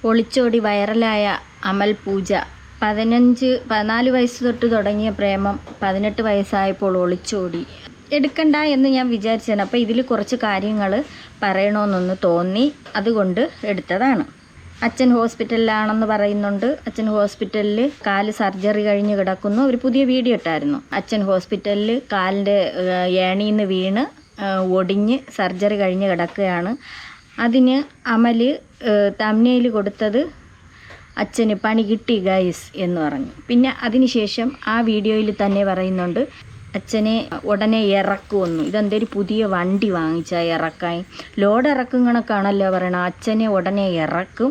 ഒളിച്ചോടി വൈറലായ അമൽ പൂജ 14 വയസ്സ് തൊട്ട് തുടങ്ങിയ പ്രേമം 18 വയസ്സായപ്പോൾ ഒളിച്ചോടി. എടുക്കണ്ട എന്ന് ഞാൻ വിചാരിച്ചതാണ്. അപ്പോൾ ഇതിൽ കുറച്ച് കാര്യങ്ങൾ പറയണമെന്നൊന്ന് തോന്നി, അതുകൊണ്ട് എടുത്തതാണ്. അച്ഛൻ ഹോസ്പിറ്റലിലാണെന്ന് പറയുന്നുണ്ട്. അച്ഛൻ ഹോസ്പിറ്റലിൽ കാല് സർജറി കഴിഞ്ഞ് കിടക്കുന്നു. ഒരു പുതിയ വീഡിയോ ഇട്ടായിരുന്നു. അച്ഛൻ ഹോസ്പിറ്റലിൽ കാലിൻ്റെ ഏണിയിൽ നിന്ന് വീണ് ഒടിഞ്ഞ് സർജറി കഴിഞ്ഞ് കിടക്കുകയാണ്. അതിന് അമൽ തംബ്നെയിൽ കൊടുത്തത് അച്ഛന് പണി കിട്ടി ഗൈസ് എന്ന് പറഞ്ഞു. പിന്നെ അതിനുശേഷം ആ വീഡിയോയിൽ തന്നെ പറയുന്നുണ്ട് അച്ഛനെ ഉടനെ ഇറക്കുമെന്നു. ഇതെന്തൊരു പുതിയ വണ്ടി വാങ്ങിച്ചാൽ ഇറക്കാൻ, ലോഡ് ഇറക്കും കണക്കാണല്ലോ പറയണം. അച്ഛനെ ഉടനെ ഇറക്കും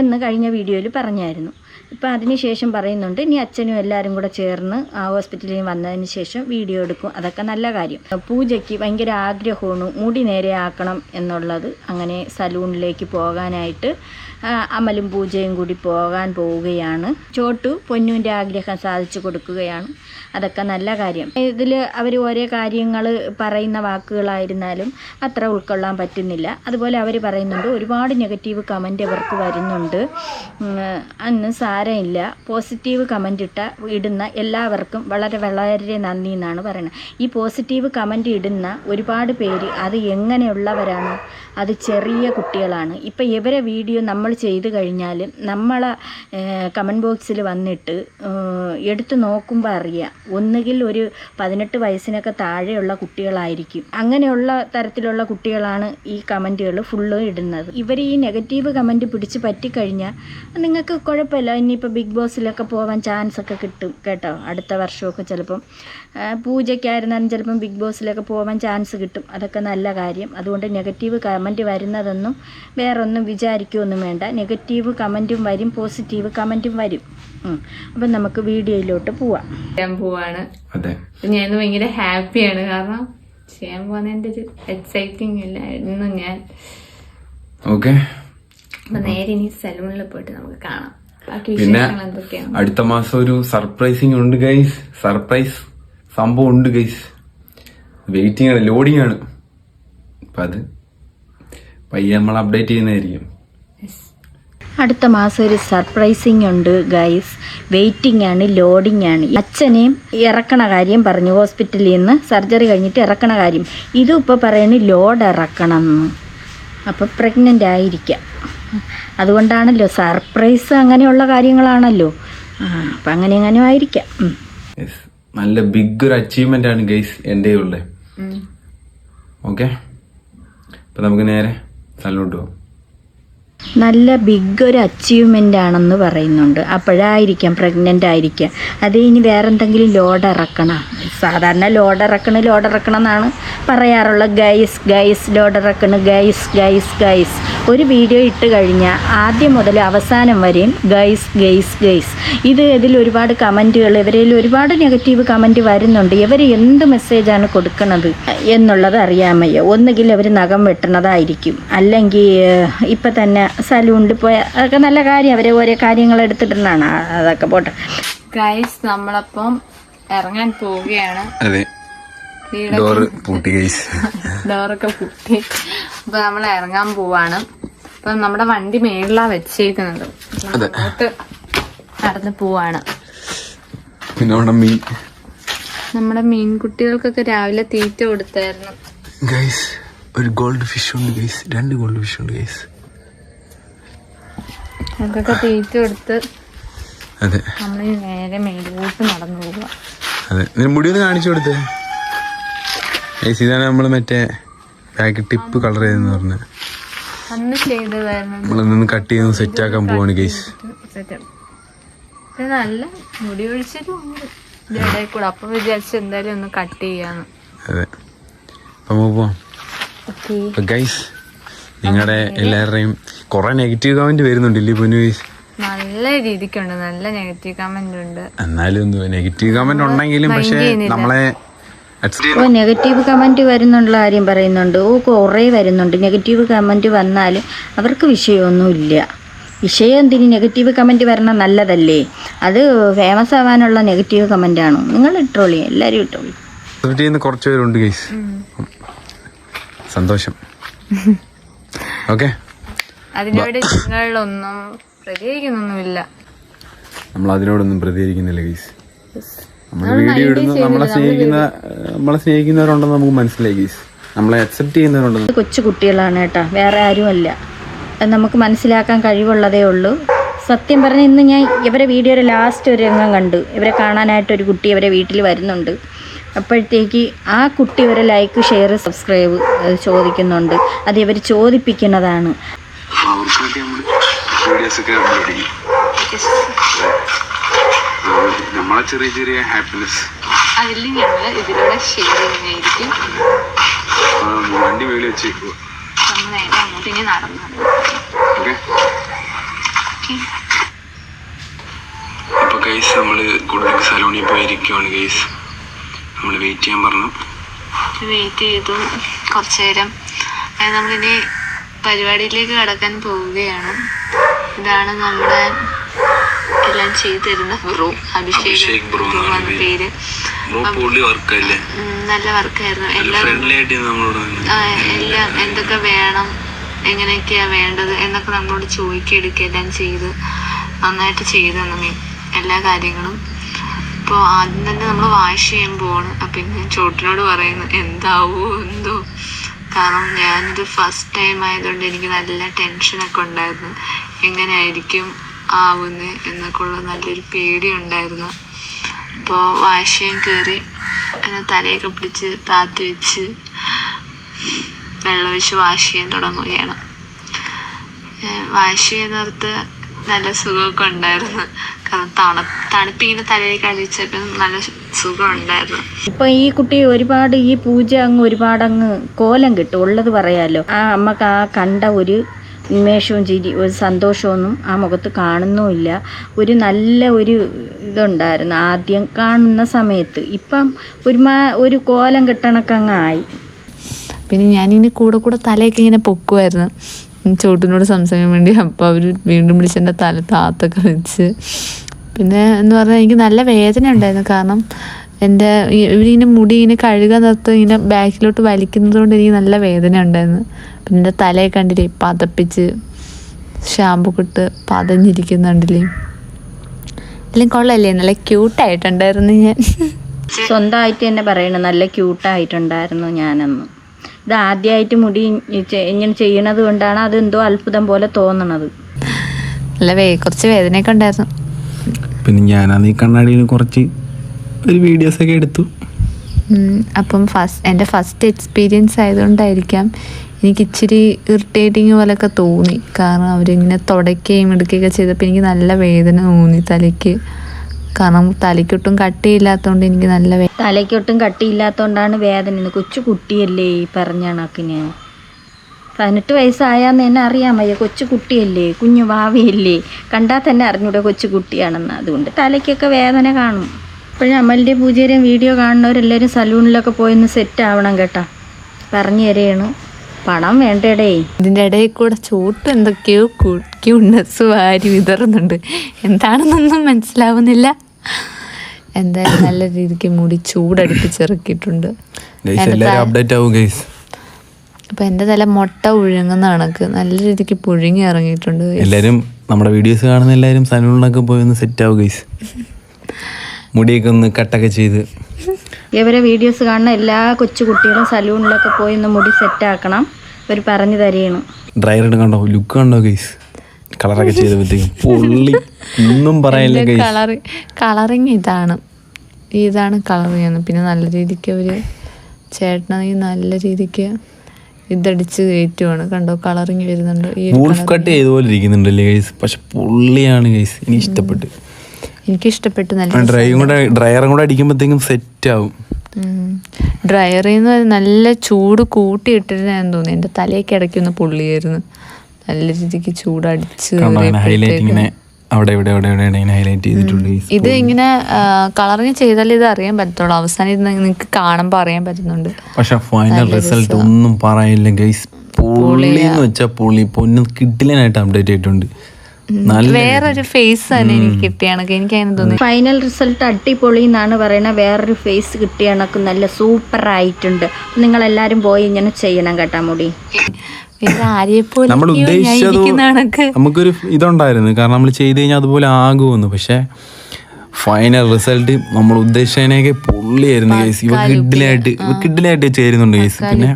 എന്ന് കഴിഞ്ഞ വീഡിയോയിൽ പറഞ്ഞായിരുന്നു. ഇപ്പം അതിനുശേഷം പറയുന്നുണ്ട് ഇനി അച്ഛനും എല്ലാവരും കൂടെ ചേർന്ന് ആ ഹോസ്പിറ്റലിൽ വന്നതിന് ശേഷം വീഡിയോ എടുക്കും. അതൊക്കെ നല്ല കാര്യം. പൂജയ്ക്ക് ഭയങ്കര ആഗ്രഹമാണ് മുടി നേരെ ആക്കണം എന്നുള്ളത്. അങ്ങനെ സലൂണിലേക്ക് പോകാനായിട്ട് അമലും പൂജയും കൂടി പോവുകയാണ്. ചോട്ടു പൊന്നുവിൻ്റെ ആഗ്രഹം സാധിച്ചു കൊടുക്കുകയാണ്. അതൊക്കെ നല്ല കാര്യം. ഇതിൽ അവർ ഓരോ കാര്യങ്ങൾ പറയുന്ന വാക്കുകളായിരുന്നാലും അത്ര ഉൾക്കൊള്ളാൻ പറ്റുന്നില്ല. അതുപോലെ അവർ പറയുന്നുണ്ട് ഒരുപാട് നെഗറ്റീവ് കമൻറ്റ് അവർക്ക് വരുന്നുണ്ട്. അന്ന് സാരമില്ല, പോസിറ്റീവ് കമൻറ്റ് ഇടുന്ന എല്ലാവർക്കും വളരെ വളരെ നന്ദി എന്നാണ് പറയുന്നത്. ഈ പോസിറ്റീവ് കമൻറ്റ് ഇടുന്ന ഒരുപാട് പേര് അത് എങ്ങനെയുള്ളവരാണ്? അത് ചെറിയ കുട്ടികളാണ്. ഇപ്പം ഇവരെ വീഡിയോ നമ്മൾ ചെയ്ത് കഴിഞ്ഞാൽ നമ്മളെ കമൻറ്റ് ബോക്സിൽ വന്നിട്ട് എടുത്ത് നോക്കുമ്പോൾ അറിയാം, ഒന്നുകിൽ ഒരു 18 വയസ്സിനൊക്കെ താഴെയുള്ള കുട്ടികളായിരിക്കും. അങ്ങനെയുള്ള തരത്തിലുള്ള കുട്ടികളാണ് ഈ കമൻറ്റുകൾ ഫുള്ള് ഇടുന്നത്. ഇവർ ഈ നെഗറ്റീവ് കമൻറ്റ് പിടിച്ച് പറ്റിക്കഴിഞ്ഞാൽ നിങ്ങൾക്ക് കുഴപ്പമില്ല, ഇനിയിപ്പോൾ ബിഗ് ബോസിലൊക്കെ പോകാൻ ചാൻസ് ഒക്കെ കിട്ടും കേട്ടോ. അടുത്ത വർഷമൊക്കെ ചിലപ്പം പൂജയ്ക്കായിരുന്നാലും ചിലപ്പം ബിഗ് ബോസിലൊക്കെ പോകാൻ ചാൻസ് കിട്ടും. അതൊക്കെ നല്ല കാര്യം. അതുകൊണ്ട് നെഗറ്റീവ് കമൻറ്റ് വരുന്നതൊന്നും വേറൊന്നും വിചാരിക്കുകയൊന്നും വേണ്ട. നെഗറ്റീവ് കമൻറ്റും വരും, പോസിറ്റീവ് കമൻറ്റും വരും. അപ്പം നമുക്ക് വീഡിയോയിലോട്ട് പോവാണ്. ഞാൻ ഭയങ്കര ഹാപ്പിയാണ്. കാരണം ചെയ്യാൻ പോകുന്നതിന്റെ ഒരു എക്സൈറ്റിംഗ് ഇല്ലായിരുന്നു ഞാൻ. അപ്പൊ നേരെ ഇനി സലൂണിൽ പോയിട്ട് നമുക്ക് കാണാം. പിന്നെ അടുത്ത മാസം ഒരു സർപ്രൈസിങ് ഉണ്ട് ഗൈസ്. സർപ്രൈസ് സംഭവം ഉണ്ട് ഗൈസ്. വെയിറ്റിംഗ് ആണ്, ലോഡിംഗ് ആണ്. അപ്പൊ അത് പയ്യെ നമ്മൾ അപ്ഡേറ്റ് ചെയ്യുന്നതായിരിക്കും. അടുത്ത മാസം ഒരു സർപ്രൈസിങ് ഉണ്ട് ഗൈസ്. വെയിറ്റിംഗ് ആണ്, ലോഡിംഗ് ആണ്. അച്ഛനെയും ഇറക്കണ കാര്യം പറഞ്ഞു, ഹോസ്പിറ്റലിൽ നിന്ന് സർജറി കഴിഞ്ഞിട്ട് ഇറക്കണ കാര്യം. ഇതും ഇപ്പോൾ പറയണ ലോഡ് ഇറക്കണം എന്ന്. അപ്പോൾ പ്രഗ്നൻ്റ് ആയിരിക്കാം. അതുകൊണ്ടാണല്ലോ സർപ്രൈസ്, അങ്ങനെയുള്ള കാര്യങ്ങളാണല്ലോ. അപ്പം അങ്ങനെ ആയിരിക്കാം. നല്ല ബിഗ് ഒരു അച്ചീവ്മെന്റ് ആണ് ഗൈസ് എൻ്റെ ഉള്ളത്. ഓക്കെ, അപ്പം നമുക്ക് നേരെ സലൂണിലോട്ട് പോകാം. നല്ല ബിഗ് ഒരു അച്ചീവ്മെൻ്റ് ആണെന്ന് പറയുന്നുണ്ട്. അപ്പോഴായിരിക്കാം പ്രഗ്നൻ്റ് ആയിരിക്കാം. അത് ഇനി വേറെ എന്തെങ്കിലും ലോഡ് ഇറക്കണം. സാധാരണ ലോഡ് ഇറക്കണം എന്നാണ് പറയാറുള്ളത്. ഗൈസ് ലോഡ് ഇറക്കണം, ഗൈസ്. ഒരു വീഡിയോ ഇട്ട് കഴിഞ്ഞാൽ ആദ്യം മുതൽ അവസാനം വരെയും ഗൈസ്. ഇതിൽ ഒരുപാട് കമൻറ്റുകൾ, ഇവരിൽ ഒരുപാട് നെഗറ്റീവ് കമൻറ്റ് വരുന്നുണ്ട്. ഇവർ എന്ത് മെസ്സേജാണ് കൊടുക്കുന്നത് എന്നുള്ളത് അറിയാൻ വയ്യ. ഒന്നുകിൽ അവർ നഖം വെട്ടണതായിരിക്കും, അല്ലെങ്കിൽ ഇപ്പം തന്നെ സലൂണിൽ പോയ അതൊക്കെ നല്ല കാര്യം. അവരെ ഓരോ കാര്യങ്ങൾ എടുത്തിട്ടുണ്ടാണ്. അതൊക്കെ പോട്ടെ ഗൈസ്. നമ്മളപ്പം ഇറങ്ങാൻ പോവുകയാണ്. ഡോറൊക്കെ പൂട്ടി. അപ്പൊ നമ്മൾ ഇറങ്ങാൻ പോവാണ്. അപ്പൊ നമ്മുടെ വണ്ടി മേളിലാ വെച്ചേക്കുന്നത്. അങ്ങോട്ട് നടന്ന് പോവാണ്. നമ്മുടെ മീൻകുട്ടികൾക്കൊക്കെ രാവിലെ തീറ്റ കൊടുത്തായിരുന്നു ഗൈസ്. ഒരു ഗോൾഡ് ഫിഷ് ഉണ്ട് ഗൈസ്, 2 ഗോൾഡ് ഫിഷ് ഉണ്ട് ഗൈസ്. അതൊക്കെ തീറ്റ കൊടുത്ത് നമ്മൾ നേരെ മേലോട്ട് നടന്നു പോവുക. അതെ, മുടിയൊന്ന് കാണിച്ചു കൊടുത്തേ. ഇതാണ് നമ്മള് മറ്റേ പാക്കറ്റ് ടിപ്പ് കളർ ചെയ്തെന്ന് പറഞ്ഞ അന്ന് ചെയ്തതായിരുന്നു. നമ്മളൊന്ന് കട്ട് ചെയ്ത് സെറ്റ് ആക്കാൻ പോവാണ് ഗൈസ്. നല്ല മുടി ഒഴിച്ചിട്ടും ഉണ്ട് ഇതിടെ കൂടെ. അപ്പൊ വിചാരിച്ചു എന്തായാലും ഒന്ന് കട്ട് ചെയ്യാന്ന്. അതെ, അപ്പൊ പോവാം ഗൈസ്. നിങ്ങളുടെ എല്ലാവരുടെയും കുറെ നെഗറ്റീവ് കമന്റ് വരുന്നുണ്ടല്ലേ പൊന്നു ഗൈസ്? നല്ല രീതിക്കുണ്ട്, നല്ല നെഗറ്റീവ് കമന്റ് ഉണ്ട്. എന്നാലും നെഗറ്റീവ് കമന്റ് ഉണ്ടെങ്കിലും പക്ഷെ നമ്മളെ നെഗറ്റീവ് കമൻറ്റ് വരുന്നുള്ള കാര്യം പറയുന്നുണ്ട്. കുറേ വരുന്നുണ്ട്. നെഗറ്റീവ് കമൻറ്റ് വന്നാലും അവർക്ക് വിഷയമൊന്നുമില്ല. വിഷയം എന്തിന്? നെഗറ്റീവ് കമൻറ്റ് വരണം, നല്ലതല്ലേ? അത് ഫേമസ് ആവാനുള്ള നെഗറ്റീവ് കമൻറ്റാണ്. നിങ്ങൾ ഇട്ടോളി, എല്ലാവരും ഇട്ടോളി. കുറച്ച് പേരുണ്ട് ഗൈസ്, സന്തോഷം. ഓക്കെ, അതിനോട് നിങ്ങളൊന്നും പ്രതികരിക്കുന്നൊന്നുമില്ല. നമ്മൾ അതിനോടൊന്നും പ്രതികരിക്കുന്നില്ല ഗൈസ്. നമ്മൾ വീഡിയോ ഇടുന്നു, നമ്മളെ സ്നേഹിക്കുന്നവരുണ്ടെന്ന് നമുക്ക് മനസ്സിലായി ഗൈസ്. നമ്മളെ അക്സെപ്റ്റ് ചെയ്യുന്നവരുണ്ടെന്ന്. കൊച്ചു കുട്ടികളാണ് കേട്ടോ, വേറെ ആരുമല്ല. അത് നമുക്ക് മനസ്സിലാക്കാൻ കഴിവുള്ളതേ ഉള്ളൂ. സത്യം പറഞ്ഞാൽ ഇന്ന് ഞാൻ ഇവരെ വീഡിയോയുടെ ലാസ്റ്റ് ഒരു രംഗം കണ്ടു. ഇവരെ കാണാനായിട്ടൊരു കുട്ടി ഇവരെ വീട്ടിൽ വരുന്നുണ്ട്. അപ്പോഴത്തേക്ക് ആ കുട്ടി ഒരു ലൈക്ക്, ഷെയർ, സബ്സ്ക്രൈബ് ചോദിക്കുന്നുണ്ട്. അത് ഇവർ ചോദിപ്പിക്കുന്നതാണ്. നമ്മളെ ചെറിയ ചെറിയ ഹാപ്പിനെസ് അതിൽ ഞങ്ങൾ ഇതിലൂടെ ഷെയർ ചെയ്യുന്നതായിരിക്കും. വണ്ടി മേളിൽ വെച്ചേക്കുക. നമ്മൾ നേരെ അങ്ങോട്ട് ഇനി നടന്നു. അപ്പൊ ഗൈസ് നമ്മള് കൂടുതൽ സലൂണിൽ പോയിരിക്കുവാണ് ഗൈസ്. നമ്മൾ വെയിറ്റ് ചെയ്യാൻ പറഞ്ഞു. വെയിറ്റ് ചെയ്തു കുറച്ചു നേരം. നമ്മളിനി പരിപാടിയിലേക്ക് കടക്കാൻ പോവുകയാണ്. ഇതാണ് നമ്മുടെ എല്ലാം ചെയ്തു തരുന്ന ബ്രോ, അഭിഷേക് ബ്രോ എന്ന പേര്. നല്ല വർക്കായിരുന്നു. എല്ലാം എന്തൊക്കെ വേണം, എങ്ങനെയൊക്കെയാ വേണ്ടത് എന്നൊക്കെ നമ്മളോട് ചോദിക്കെടുക്കെല്ലാം ചെയ്ത് നന്നായിട്ട് ചെയ്തു തന്നെ എല്ലാ കാര്യങ്ങളും. അപ്പോൾ ആദ്യം തന്നെ നമ്മൾ വാഷ് ചെയ്യാൻ പോവാണ്. അപ്പം ഞാൻ ചോട്ടിനോട് പറയുന്നു എന്താവോ എന്തോ, കാരണം ഞാനിത് ഫസ്റ്റ് ടൈം ആയതുകൊണ്ട് എനിക്ക് നല്ല ടെൻഷനൊക്കെ ഉണ്ടായിരുന്നു. എങ്ങനെയായിരിക്കും ആവുന്നത് എന്നൊക്കെ ഉള്ള നല്ലൊരു പേടി ഉണ്ടായിരുന്നു. അപ്പോൾ വാഷ് ചെയ്യാൻ കയറി അങ്ങനെ തലയൊക്കെ പിടിച്ച് താത്തി വെച്ച് വെള്ളമൊഴിച്ച് വാഷ് ചെയ്യാൻ തുടങ്ങുകയാണ്. വാഷ് ചെയ്യുന്നിടത്ത് നല്ല സുഖമൊക്കെ ഉണ്ടായിരുന്നു. കാരണം തണുപ്പിങ്ങനെ തലയിലേക്ക് അടിച്ചപ്പോൾ നല്ല സുഖം ഉണ്ടായിരുന്നു. ഇപ്പൊ ഈ കുട്ടി ഒരുപാട് ഈ പൂജ ഒരുപാട് കോലം കിട്ടും, ഉള്ളത് പറയാലോ. ആ അമ്മക്ക് ആ കണ്ട ഒരു ഉന്മേഷവും ചിരി ഒരു സന്തോഷമൊന്നും ആ മുഖത്ത് കാണുന്നുമില്ല. ഒരു നല്ല ഒരു ഇതുണ്ടായിരുന്നു ആദ്യം കാണുന്ന സമയത്ത്. ഇപ്പം ഒരു കോലം കെട്ടണക്കങ്ങായി. പിന്നെ ഞാനിങ്ങനെ കൂടെ തലയൊക്കെ ഇങ്ങനെ പൊക്കുമായിരുന്നു ചോട്ടിനോട് സംസാരിക്കാൻ വേണ്ടി. അപ്പോൾ അവർ വീണ്ടും വിളിച്ചെൻ്റെ തല താത്തൊക്കെ വെച്ച്. പിന്നെ എന്ന് പറഞ്ഞാൽ എനിക്ക് നല്ല വേദന ഉണ്ടായിരുന്നു. കാരണം എൻ്റെ ഇവരിങ്ങനെ മുടി ഇങ്ങനെ കഴുകാൻ നിർത്ത് ഇങ്ങനെ ബാക്കിലോട്ട് വലിക്കുന്നത് കൊണ്ട് എനിക്ക് നല്ല വേദന ഉണ്ടായിരുന്നു. പിന്നെ എൻ്റെ തലയെ കണ്ടില്ലേ പതപ്പിച്ച് ഷാമ്പു ഇട്ട് പതഞ്ഞിരിക്കുന്നുണ്ടല്ലേ. എല്ലാം കൊള്ളല്ലേ, നല്ല ക്യൂട്ടായിട്ടുണ്ടായിരുന്നു ഞാൻ. സ്വന്തമായിട്ട് തന്നെ പറയണം, നല്ല ക്യൂട്ടായിട്ടുണ്ടായിരുന്നു ഞാനെന്ന്. ഇത് ആദ്യമായിട്ട് മുടി ഇങ്ങനെ ചെയ്യണത് കൊണ്ടാണ് അതെന്തോ അത്ഭുതം പോലെ തോന്നണത്. നല്ല കുറച്ച് വേദനയൊക്കെ ഉണ്ടായിരുന്നു. പിന്നെ ഞാനാണ് ഈ കണ്ണാടിയിൽ കുറച്ച് ഒരു വീഡിയോസൊക്കെ എടുത്തു. അപ്പം എൻ്റെ ഫസ്റ്റ് എക്സ്പീരിയൻസ് ആയതുകൊണ്ടായിരിക്കാം എനിക്ക് ഇച്ചിരി ഇറിറ്റേറ്റിങ് പോലെയൊക്കെ തോന്നി. കാരണം അവരിങ്ങനെ തുടയ്ക്കുകയും എടുക്കുകയൊക്കെ ചെയ്തപ്പോൾ എനിക്ക് നല്ല വേദന തോന്നി തലയ്ക്ക്. കാരണം തലയ്ക്കൊട്ടും കട്ടിയില്ലാത്തതുകൊണ്ട് എനിക്ക് നല്ല തലയ്ക്കൊട്ടും കട്ടിയില്ലാത്തതുകൊണ്ടാണ് വേദന. കൊച്ചു കുട്ടിയല്ലേ ഈ പറഞ്ഞ കണക്കിന്. 18 വയസ്സായാന്ന് തന്നെ അറിയാൻ വയ്യ. കൊച്ചു കുട്ടിയല്ലേ, കുഞ്ഞു ഭാവിയല്ലേ, കണ്ടാൽ തന്നെ അറിഞ്ഞൂടെ കൊച്ചു കുട്ടിയാണെന്ന്. അതുകൊണ്ട് തലയ്ക്കൊക്കെ വേദന കാണും. ഇപ്പോഴും അമലിൻ്റെ പൂജയുടെയും വീഡിയോ കാണുന്നവരെല്ലാവരും സലൂണിലൊക്കെ പോയിന്ന് സെറ്റ് ആവണം കേട്ടോ. പറഞ്ഞു തരെയാണ്, പണം വേണ്ടടേ. ഇതിൻ്റെ ഇടയിൽ കൂടെ ചോട്ട് എന്തൊക്കെയോ ക്യൂട്ട്നെസ് വാരി വിതറുന്നുണ്ട്. എന്താണെന്നൊന്നും മനസ്സിലാവുന്നില്ല. എന്തായാലും നല്ല രീതിക്ക് മുടി ചൂടടുപ്പിച്ചിറക്കിയിട്ടുണ്ട്. അപ്പൊ എൻ്റെ തല മുട്ട പുഴുങ്ങുന്ന കണക്ക് നല്ല രീതിക്ക് പുഴുങ്ങി ഇറങ്ങിയിട്ടുണ്ട്. എല്ലാവരും നമ്മുടെ വീഡിയോസ് കാണുന്ന എല്ലാവരും സലൂണിലൊക്കെ പോയി ഒന്ന് സെറ്റ് ആവും ഗൈസ്. മുടിയൊക്കെ ഒന്ന് കട്ടൊക്കെ ചെയ്ത്. ഇവരെ വീഡിയോസ് കാണുന്ന എല്ലാ കൊച്ചു കുട്ടികളും സലൂണിലൊക്കെ പോയി ഒന്ന് മുടി സെറ്റാക്കണം. ഇവർ പറഞ്ഞു തരികയാണ്. ഡ്രയർ കണ്ടോ, ലുക്ക് കണ്ടോ ഗൈസ്, കളറൊക്കെ ചെയ്തപ്പോഴത്തേക്കും പൊള്ളി. ഒന്നും പറയല്ലേ ഗൈസ്. കളറിങ് ഇതാണ് കളർ ചെയ്യുന്നത്. പിന്നെ നല്ല രീതിക്ക് അവര് ചേട്ടനാണെങ്കിൽ നല്ല രീതിക്ക് ഇതടിച്ച് കയറ്റുവാണ്. കണ്ടോ കളറിങ് വരുന്നുണ്ട്. ഈ വൂൾഫ് കട്ട് ചെയ്തപോലെ ഇരിക്കുന്നുണ്ടല്ലേ ഗൈസ്. പക്ഷെ പൊള്ളിയാണ് ഗൈസ്, എനിക്ക് ഇഷ്ടപ്പെട്ടു. എനിക്കിഷ്ടപ്പെട്ടു. നല്ല ഡ്രയറും കൂടെ അടിക്കുമ്പോഴത്തേക്കും സെറ്റ് ആവും. ഡ്രയറിൽ നിന്ന് നല്ല ചൂട് കൂട്ടിയിട്ടിരുന്നു തോന്നി. എൻ്റെ തലയൊക്കെ ഇടയ്ക്കൊന്ന് പൊള്ളിയായിരുന്നു. നല്ല രീതിക്ക് ചൂടടിച്ച് ഇത് ഇങ്ങനെ കളറിങ് ചെയ്താലേ ഇത് അറിയാൻ പറ്റത്തുള്ളൂ. അവസാനം ഇത് നിങ്ങൾക്ക് കാണുമ്പോൾ അറിയാൻ പറ്റുന്നുണ്ട്. പക്ഷെ ഫൈനൽ റിസൾട്ട് ഒന്നും പറയില്ല ഗൈസ്. പൊള്ളിന്ന് വെച്ചാൽ പൊള്ളി പൊന്ന് കിട്ടില്ലാനായിട്ട് അപ്ഡേറ്റ് ആയിട്ടുണ്ട്. വേറൊരു ഫേസ് തന്നെ എനിക്ക് കിട്ടിയാണൊക്കെ എനിക്ക് അങ്ങനെ തോന്നി. ഫൈനൽ റിസൾട്ട് അടിപൊളി എന്നാണ് പറയുന്നത്. വേറൊരു ഫേസ് കിട്ടിയാണൊക്കെ നല്ല സൂപ്പർ ആയിട്ടുണ്ട്. നിങ്ങൾ എല്ലാവരും പോയി ഇങ്ങനെ ചെയ്യണം കേട്ടാ മുടി. നമ്മൾ ഉദ്ദേശിച്ചത് നമുക്കൊരു ഇതുണ്ടായിരുന്നു, കാരണം നമ്മൾ ചെയ്ത് കഴിഞ്ഞാൽ അതുപോലെ ആകുമെന്ന്. പക്ഷെ ഫൈനൽ റിസൾട്ട് നമ്മൾ ഉദ്ദേശിച്ചതിനൊക്കെ പൊള്ളിയായിരുന്നു കേസ്. ഇവ കിഡിലായിട്ട് ചേരുന്നുണ്ട് കേസ്. പിന്നെ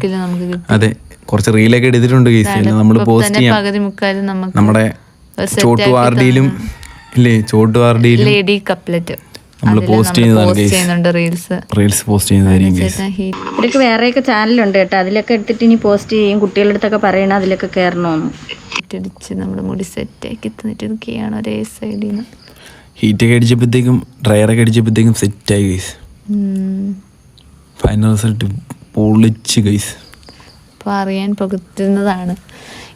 അതെ, കുറച്ച് റീലൊക്കെ എടുത്തിട്ടുണ്ട് കേസ്. നമ്മൾ പോസ്റ്റ് ചെയ്യാം നമ്മുടെ ചോട്ടുവാർഡിയിലും ഇല്ലേ, ചോട്ടുവാർഡിയിലും ലേഡി കപ്ലറ്റ് നമ്മൾ പോസ്റ്റ് ചെയ്യുന്നതാണ് റീൽസ് പോസ്റ്റ് ചെയ്യുന്നതായിരിക്കും. ഇവർക്ക് വേറെയൊക്കെ ചാനലുണ്ട് കേട്ടോ, അതിലൊക്കെ എടുത്തിട്ട് ഇനി പോസ്റ്റ് ചെയ്യും. കുട്ടികളുടെ അടുത്തൊക്കെ പറയണം അതിലൊക്കെ കയറണമെന്ന്. നമ്മുടെ മുടി സെറ്റാക്കി തന്നിട്ട് നിൽക്കുകയാണ് ഒരേ സൈഡിൽ നിന്ന്. ഹീറ്റൊക്കെ അടിച്ചപ്പോഴത്തേക്കും ഡ്രയറൊക്കെ അടിച്ചപ്പോഴത്തേക്കും സെറ്റായി ഗൈസ്. ഫൈനൽ റിസൾട്ട് പൊളിച്ച് ഗൈസ്. അപ്പോൾ അറിയാൻ പറ്റുന്നതാണ്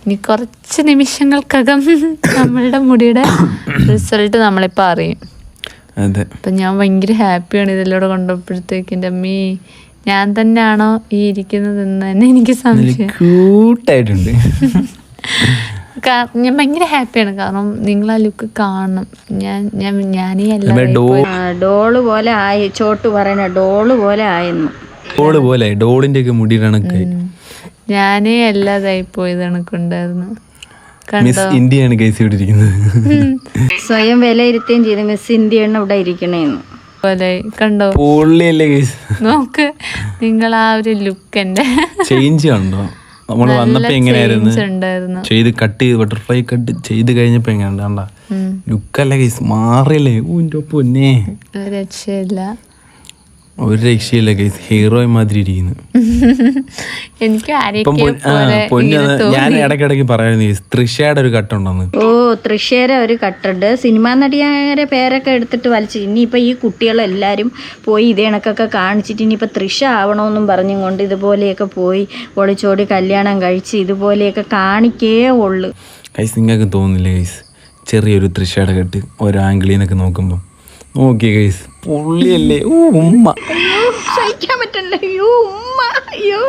ഇനി കുറച്ച് നിമിഷങ്ങൾക്കകം നമ്മളുടെ മുടിയുടെ റിസൾട്ട് നമ്മളിപ്പോൾ അറിയും. അതെ, അപ്പം ഞാൻ ഭയങ്കര ഹാപ്പിയാണ് ഇതെല്ലാം കൊണ്ടുപോയപ്പോഴത്തേക്ക്. എൻ്റെ അമ്മീ ഞാൻ തന്നെയാണോ ഈ ഇരിക്കുന്നതെന്ന് തന്നെ എനിക്ക് സംശയം. ക്യൂട്ടായിട്ടുണ്ട്. ഞാൻ ഭയങ്കര ഹാപ്പിയാണ്, കാരണം നിങ്ങൾ ആ ലുക്ക് കാണണം. ഞാനീ അല്ല ഡോള് പോലെ ആയി, ചോട്ട് പറയണ ഡോള് പോലെ ആയിരുന്നു. ഡോളിന്റെ ഒക്കെ മുടി കണക്കായി. ഞാനേ അല്ലാതായി പോയത് കണക്കുണ്ടായിരുന്നു. മിസ് ഇന്ത്യയാണ് കേസ് ഇവിടെ ഇരിക്കുന്നത്. സ്വയം വിലയിരുത്തുകയും ചെയ്തു മിസ് ഇന്ത്യയാണ് ഇവിടെ ഇരിക്കണേന്ന് പോലെ. കണ്ടോ പൊള്ളിയല്ലേ കേസ്. നോക്ക് നിങ്ങൾ ആ ഒരു ലുക്ക് എന്റെ ചേഞ്ച് കണ്ടോ? നമ്മൾ വന്നപ്പോ എങ്ങനെയായിരുന്നു ചെയ്ത് കട്ട് ചെയ്ത് ബട്ടർഫ്ലൈ കട്ട് ചെയ്ത് കഴിഞ്ഞപ്പോ എങ്ങനെയുണ്ടാ ലുക്കല്ല കേസ്, മാറിയല്ലേ. ഊന്റെ പൊന്നെ, രക്ഷയില്ല, ഒരു രക്ഷയില്ല കേസ്. ഹീറോ മാതിരി ഇരിക്കുന്നു. എനിക്ക് ഞാൻ ഇടയ്ക്കിടയ്ക്ക് പറയായിരുന്നു കേസ്, തൃഷയുടെ ഒരു കട്ടുണ്ടെന്ന്. ഓ, തൃശ്ശേര ഒരു കട്ടുണ്ട്. സിനിമാ നടിയാരെ പേരൊക്കെ എടുത്തിട്ട് വലിച്ചു. ഇനിയിപ്പോൾ ഈ കുട്ടികളെല്ലാവരും പോയി ഇതേ കണക്കൊക്കെ കാണിച്ചിട്ട് ഇനിയിപ്പോൾ തൃശ്ശ ആവണമെന്നും പറഞ്ഞും കൊണ്ട് ഇതുപോലെയൊക്കെ പോയി ഒളിച്ചോടി കല്യാണം കഴിച്ച് ഇതുപോലെയൊക്കെ കാണിക്കേ ഉള്ളു. കൈസ്, നിങ്ങൾക്ക് തോന്നുന്നില്ല കൈസ് ചെറിയൊരു തൃശ്ശയുടെ കെട്ട് ഓരോ ആംഗിളിൽ നിന്നൊക്കെ നോക്കുമ്പോൾ നോക്കിയ കൈസ് പൊള്ളിയല്ലേ. ഉമ്മ സഹിക്കാൻ പറ്റില്ല. അയ്യോ ഉമ്മ, അയ്യോ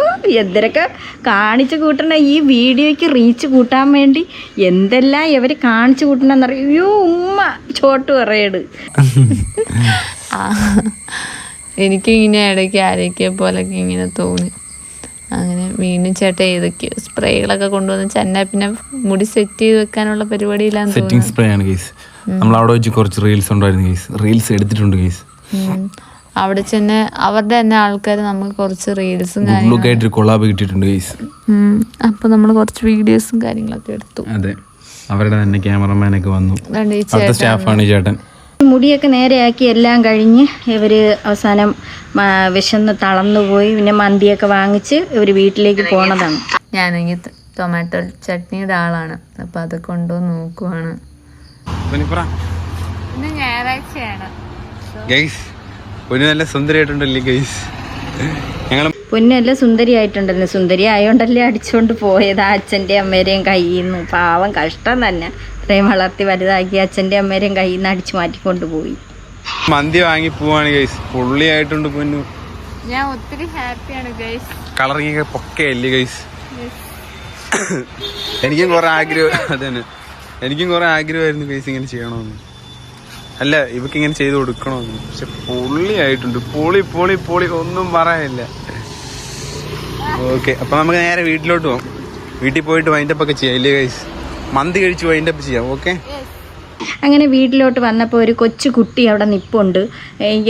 എന്തൊക്കെ കാണിച്ചു കൂട്ടണ. ഈ വീഡിയോയ്ക്ക് റീച്ച് കൂട്ടാൻ വേണ്ടി എന്തെല്ലാം ഇവർ കാണിച്ചു കൂട്ടണമെന്നറിയോ. അയ്യോ ഉമ്മ ചോട്ട് പറയട്. എനിക്കിങ്ങനെ ഇടയ്ക്ക് ആരൊക്കെ പോലൊക്കെ ഇങ്ങനെ തോന്നി. അങ്ങനെ വീണ്ടും ചേട്ടൻ ഏതൊക്കെയോ സ്പ്രേകളൊക്കെ കൊണ്ടുവന്ന് ചെന്ന പിന്നെ മുടി സെറ്റ് ചെയ്ത് വെക്കാനുള്ള പരിപാടിയിലാണ്. സെറ്റിംഗ് സ്പ്രേ ആണ് കേസ്. നമ്മൾ അവിടെ വെച്ച് കുറച്ച് റീൽസ് ഉണ്ടായിരുന്നു കേസ്, റീൽസ് എടുത്തിട്ടുണ്ട് കേസ്. അവിടെ ചെന്ന് അവരുടെ തന്നെ ആൾക്കാർ നമുക്ക് കുറച്ച് റീൽസും കാര്യങ്ങളൊക്കെ കൊളാബ് കിട്ടിയിട്ടുണ്ട് കേസ്. അപ്പൊ നമ്മൾ കുറച്ച് വീഡിയോസും കാര്യങ്ങളൊക്കെ എടുത്തു. അതെ, അവരുടെ തന്നെ ക്യാമറമാനൊക്കെ വന്നു. സ്റ്റാഫാണ് ചേട്ടൻ. മുടിയൊക്കെ നേരെയാക്കി എല്ലാം കഴിഞ്ഞ് ഇവർ അവസാനം വിശന്ന് തളർന്നുപോയി. പിന്നെ മന്തിയൊക്കെ വാങ്ങിച്ച് ഇവർ വീട്ടിലേക്ക് പോണതാണ്. ഞാനെങ്കിൽ ടൊമാറ്റോ ചട്നിയുടെ ആളാണ്, അപ്പം അത് കൊണ്ടുവന്ന് നോക്കുവാണ്. ഇന്ന് ഞായറാഴ്ചയാണ്. നല്ല സുന്ദരിയായിട്ടുണ്ടല്ലേ ഗൈസ്. പൊന്നല്ല സുന്ദരി ആയിട്ടുണ്ടല്ലോ. സുന്ദരി ആയോണ്ടല്ലേ അടിച്ചുകൊണ്ട് പോയത് അച്ഛൻ്റെ അമ്മേരെയും കയ്യിൽ നിന്ന്. പാവം കഷ്ടം തന്നെ. ഇത്രയും വളർത്തി വലുതാക്കി അച്ഛൻ്റെ അമ്മേരെയും കയ്യിൽ നിന്ന് അടിച്ചു മാറ്റിക്കൊണ്ട് പോയി. മന്തി വാങ്ങി പോവാണ് ഗൈസ്. പൊള്ളിയായിട്ടുണ്ട് പൊന്നു. ഞാൻ ഒത്തിരി ഹാപ്പിയാണ് ഗൈസ്. Colouring പൊക്കയല്ലേ guys. എനിക്കും കുറെ ആഗ്രഹം, അതന്നെ എനിക്കും കുറെ ആഗ്രഹമായിരുന്നു ഗൈസ് ഇങ്ങനെ ചെയ്യണമെന്ന്. അല്ല, ഇവക്ക് ഇങ്ങനെ ചെയ്ത് കൊടുക്കണമെന്ന്. പക്ഷെ പൊള്ളിയായിട്ടുണ്ട്. പൊളി പൊളി പൊളി, ഒന്നും പറയാനില്ല. ഓക്കെ, അപ്പൊ നമുക്ക് നേരെ വീട്ടിലോട്ട് പോകാം. വീട്ടിൽ പോയിട്ട് വൈൻഡപ്പ് ഒക്കെ ചെയ്യാം ഇല്ലേ ഗൈസ്? മന്തി കഴിച്ച് വൈൻഡപ്പ് ചെയ്യാം. ഓക്കെ. അങ്ങനെ വീട്ടിലോട്ട് വന്നപ്പോൾ ഒരു കൊച്ചു കുട്ടി അവിടെ നിപ്പുണ്ട്.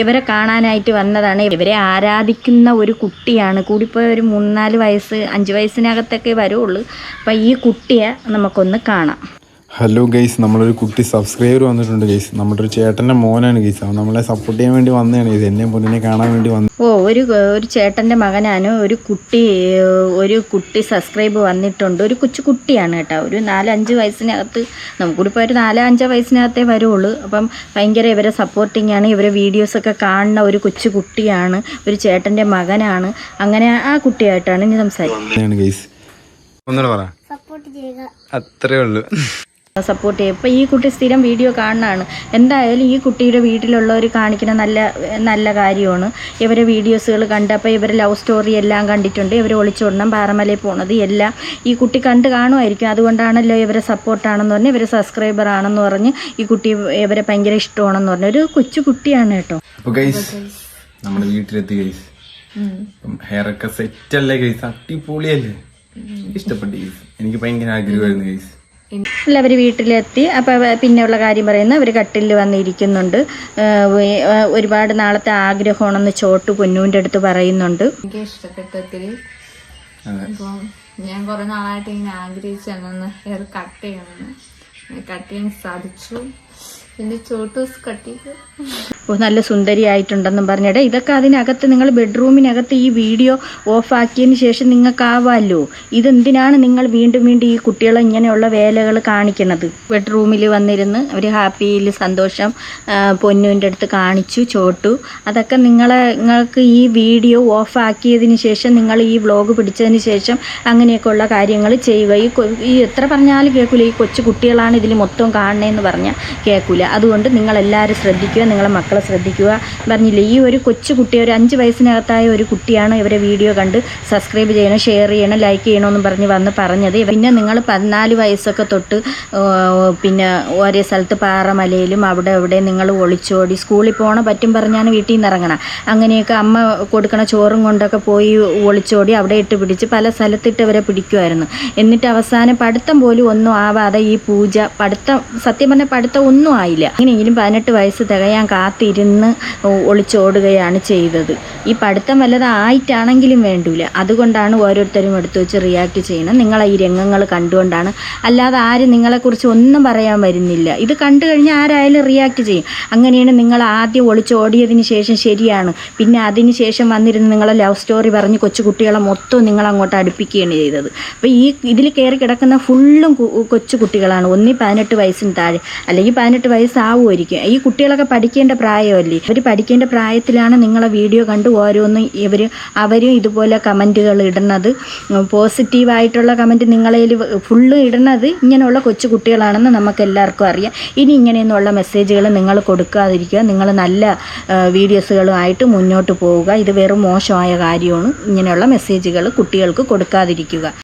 ഇവരെ കാണാനായിട്ട് വന്നതാണ്. ഇവരെ ആരാധിക്കുന്ന ഒരു കുട്ടിയാണ്. കൂടിപ്പോയ ഒരു 3-4 വയസ്സ് 5 വയസ്സിനകത്തൊക്കെ വരുള്ളൂ. അപ്പം ഈ കുട്ടിയെ നമുക്കൊന്ന് കാണാം. ഹലോ ഗൈസ്, നമ്മളൊരു കുട്ടി സബ്സ്ക്രൈബർ വന്നിട്ടുണ്ട് ഗൈസ്. നമ്മുടെ ഒരു ചേട്ടൻ്റെ മോനാണ് ഗൈസ്. അവൻ നമ്മളെ സപ്പോർട്ട് ചെയ്യാൻ വേണ്ടി വന്നതാണ് ഗൈസ്. എന്നെ പൊന്നിനെ കാണാൻ വേണ്ടി വന്നു. ഒരു ചേട്ടൻ്റെ മകനാണ്. ഒരു കുട്ടി സബ്സ്ക്രൈബ് വന്നിട്ടുണ്ട്. ഒരു കൊച്ചു കുട്ടിയാണ് കേട്ടോ. ഒരു 4-5 വയസ്സിനകത്ത്, നമുക്കിപ്പോൾ ഒരു 4-5 വയസ്സിനകത്തേ വരുള്ളൂ. അപ്പം ഭയങ്കര ഇവരെ സപ്പോർട്ടിങ് ആണ്. ഇവരെ വീഡിയോസൊക്കെ കാണുന്ന ഒരു കൊച്ചു കുട്ടിയാണ്. ഒരു ചേട്ടൻ്റെ മകനാണ്. അങ്ങനെ ആ കുട്ടിയായിട്ടാണ് ഇനി സംസാരിക്കുന്നത് ഗൈസ്. ഒന്നുകൂടെ പറ, സപ്പോർട്ട് ചെയ്യുക, അത്രേ ഉള്ളൂ. സപ്പോർട്ട് ചെയ്യും. ഇപ്പോൾ ഈ കുട്ടി സ്ഥിരം വീഡിയോ കാണുന്നതാണ്. എന്തായാലും ഈ കുട്ടിയുടെ വീട്ടിലുള്ളവർ കാണിക്കുന്ന നല്ല കാര്യമാണ്. ഇവരെ വീഡിയോസുകൾ കണ്ടപ്പോൾ ഇവരെ ലവ് സ്റ്റോറി എല്ലാം കണ്ടിട്ടുണ്ട്. ഇവർ ഒളിച്ചോടണം, പാറമലയിൽ പോണത് എല്ലാം ഈ കുട്ടി കണ്ട് കാണുമായിരിക്കും. അതുകൊണ്ടാണല്ലോ ഇവരെ സപ്പോർട്ടാണെന്ന് പറഞ്ഞ്, ഇവരെ സബ്സ്ക്രൈബർ ആണെന്ന് പറഞ്ഞ് ഈ കുട്ടി ഇവരെ ഭയങ്കര ഇഷ്ടമാണെന്ന് പറഞ്ഞ ഒരു കൊച്ചു കുട്ടിയാണ് കേട്ടോ. അപ്പോൾ ഗൈസ്, നമ്മുടെ വീട്ടിലെത്തി ഗൈസ്. ഹെയർ ഒക്കെ സെറ്റ് അല്ലേ ഗൈസ്? അടിപൊളിയല്ലേ? ഇഷ്ടപ്പെട്ടു ഗൈസ്. എനിക്ക് ഭയങ്കര ആഗ്രഹമായിരുന്നു ഗൈസ്. എല്ലാവർ വീട്ടിലെത്തി. അപ്പോൾ പിന്നെയുള്ള കാര്യം പറയുന്നത് അവർ കട്ടിലിൽ വന്നിരിക്കുന്നുണ്ട്. ഒരുപാട് നാളത്തെ ആഗ്രഹമാണെന്ന് ചോട്ടു പൊന്നൂൻ്റെ അടുത്ത് പറയുന്നുണ്ട്. എനിക്ക് ഇഷ്ടപ്പെട്ട ഒത്തിരി. അപ്പം ഞാൻ കുറെ നാളായിട്ട് ഇങ്ങനെ ആഗ്രഹിച്ചെന്ന് ഹെയർ കട്ട് ചെയ്യണമെന്ന്. കട്ട് ചെയ്യാൻ സാധിച്ചു. എൻ്റെ ചോട്ടൂസ് കട്ട് ചെയ്തു. നല്ല സുന്ദരിയായിട്ടുണ്ടെന്നും പറഞ്ഞിട്ട് ഇതൊക്കെ അതിനകത്ത് നിങ്ങൾ ബെഡ്റൂമിനകത്ത് ഈ വീഡിയോ ഓഫാക്കിയതിന് ശേഷം നിങ്ങൾക്കാവാമല്ലോ. ഇതെന്തിനാണ് നിങ്ങൾ വീണ്ടും വീണ്ടും ഈ കുട്ടികളെ ഇങ്ങനെയുള്ള വേലകൾ കാണിക്കുന്നത്? ബെഡ്റൂമിൽ വന്നിരുന്ന് അവർ ഹാപ്പിയിൽ സന്തോഷം പൊന്നൂൻ്റെ അടുത്ത് കാണിച്ചു ചോട്ടു. അതൊക്കെ നിങ്ങൾക്ക് ഈ വീഡിയോ ഓഫാക്കിയതിന് ശേഷം നിങ്ങൾ ഈ വ്ളോഗ് പിടിച്ചതിന് ശേഷം അങ്ങനെയൊക്കെയുള്ള കാര്യങ്ങൾ ചെയ്യുക. ഈ എത്ര പറഞ്ഞാലും കേൾക്കില്ല. ഈ കൊച്ചു കുട്ടികളാണ് ഇതിൽ മൊത്തം കാണണേന്ന് പറഞ്ഞാൽ കേൾക്കില്ല. അതുകൊണ്ട് നിങ്ങളെല്ലാവരും ശ്രദ്ധിക്കുക, നിങ്ങളെ മക്കളെ ശ്രദ്ധിക്കുക. പറഞ്ഞില്ലേ, ഈ ഒരു കൊച്ചു കുട്ടി, ഒരു 5 വയസ്സിനകത്തായ ഒരു കുട്ടിയാണ് ഇവരെ വീഡിയോ കണ്ട് സബ്സ്ക്രൈബ് ചെയ്യണം, ഷെയർ ചെയ്യണം, ലൈക്ക് ചെയ്യണമെന്നും വന്ന് പറഞ്ഞത്. പിന്നെ നിങ്ങൾ 14 വയസ്സൊക്കെ തൊട്ട് പിന്നെ ഒരേ സ്ഥലത്ത് പാറമലയിലും അവിടെ നിങ്ങൾ ഒളിച്ചോടി സ്കൂളിൽ പോകണം പറ്റും പറഞ്ഞാണ് വീട്ടിൽ നിന്ന് ഇറങ്ങണം. അങ്ങനെയൊക്കെ അമ്മ കൊടുക്കണ ചോറും കൊണ്ടൊക്കെ പോയി ഒളിച്ചോടി അവിടെ ഇട്ട് പിടിച്ച് പല സ്ഥലത്തിട്ട് ഇവരെ പിടിക്കുമായിരുന്നു. എന്നിട്ട് അവസാനം പഠിത്തം പോലും ഒന്നും ആവാതെ ഈ പൂജ സത്യം പറഞ്ഞാൽ പഠിത്തം ഒന്നും ആയില്ല. ഇങ്ങനെയെങ്കിലും 18 വയസ്സ് തികയാൻ കാത്തിരുന്ന് ഒളിച്ചോടുകയാണ് ചെയ്തത്. ഈ പഠിത്തം വല്ലത് ആയിട്ടാണെങ്കിലും വേണ്ടൂല. അതുകൊണ്ടാണ് ഓരോരുത്തരും എടുത്തു വെച്ച് റിയാക്ട് ചെയ്യണം. നിങ്ങളെ ഈ രംഗങ്ങൾ കണ്ടുകൊണ്ടാണ്. അല്ലാതെ ആരും നിങ്ങളെക്കുറിച്ച് ഒന്നും പറയാൻ വരുന്നില്ല. ഇത് കണ്ടു കഴിഞ്ഞാൽ ആരായാലും റിയാക്ട് ചെയ്യും. അങ്ങനെയാണ് നിങ്ങൾ ആദ്യം ഒളിച്ചോടിയതിന് ശേഷം ശരിയാണ്. പിന്നെ അതിന് ശേഷം വന്നിരുന്ന് നിങ്ങളെ ലവ് സ്റ്റോറി പറഞ്ഞ് കൊച്ചു കുട്ടികളെ മൊത്തം നിങ്ങളങ്ങോട്ട് അടുപ്പിക്കുകയാണ് ചെയ്തത്. അപ്പോൾ ഈ ഇതിൽ കയറി കിടക്കുന്ന ഫുള്ളും കൊച്ചു കുട്ടികളാണ്. ഒന്നി 18 വയസ്സിന് താഴെ, അല്ലെങ്കിൽ 18 വയസ്സാവുമായിരിക്കും. ഈ കുട്ടികളൊക്കെ പഠിക്കേണ്ട പ്രായമല്ലേ. അവർ പഠിക്കേണ്ട പ്രായത്തിലാണ് നിങ്ങളെ വീഡിയോ കണ്ട് ഓരോന്നും അവരും ഇതുപോലെ കമൻറ്റുകൾ ഇടുന്നത്. പോസിറ്റീവായിട്ടുള്ള കമൻറ്റ് നിങ്ങളതിൽ ഫുള്ള് ഇടുന്നത് ഇങ്ങനെയുള്ള കൊച്ചു കുട്ടികളാണെന്ന് നമുക്ക് എല്ലാവർക്കും അറിയാം. ഇനി ഇങ്ങനെയൊന്നുള്ള മെസ്സേജുകൾ നിങ്ങൾ കൊടുക്കാതിരിക്കുക. നിങ്ങൾ നല്ല വീഡിയോസുകളുമായിട്ട് മുന്നോട്ട് പോവുക. ഇത് വെറും മോശമായ കാര്യമാണ്. ഇങ്ങനെയുള്ള മെസ്സേജുകൾ കുട്ടികൾക്ക് കൊടുക്കാതിരിക്കുക.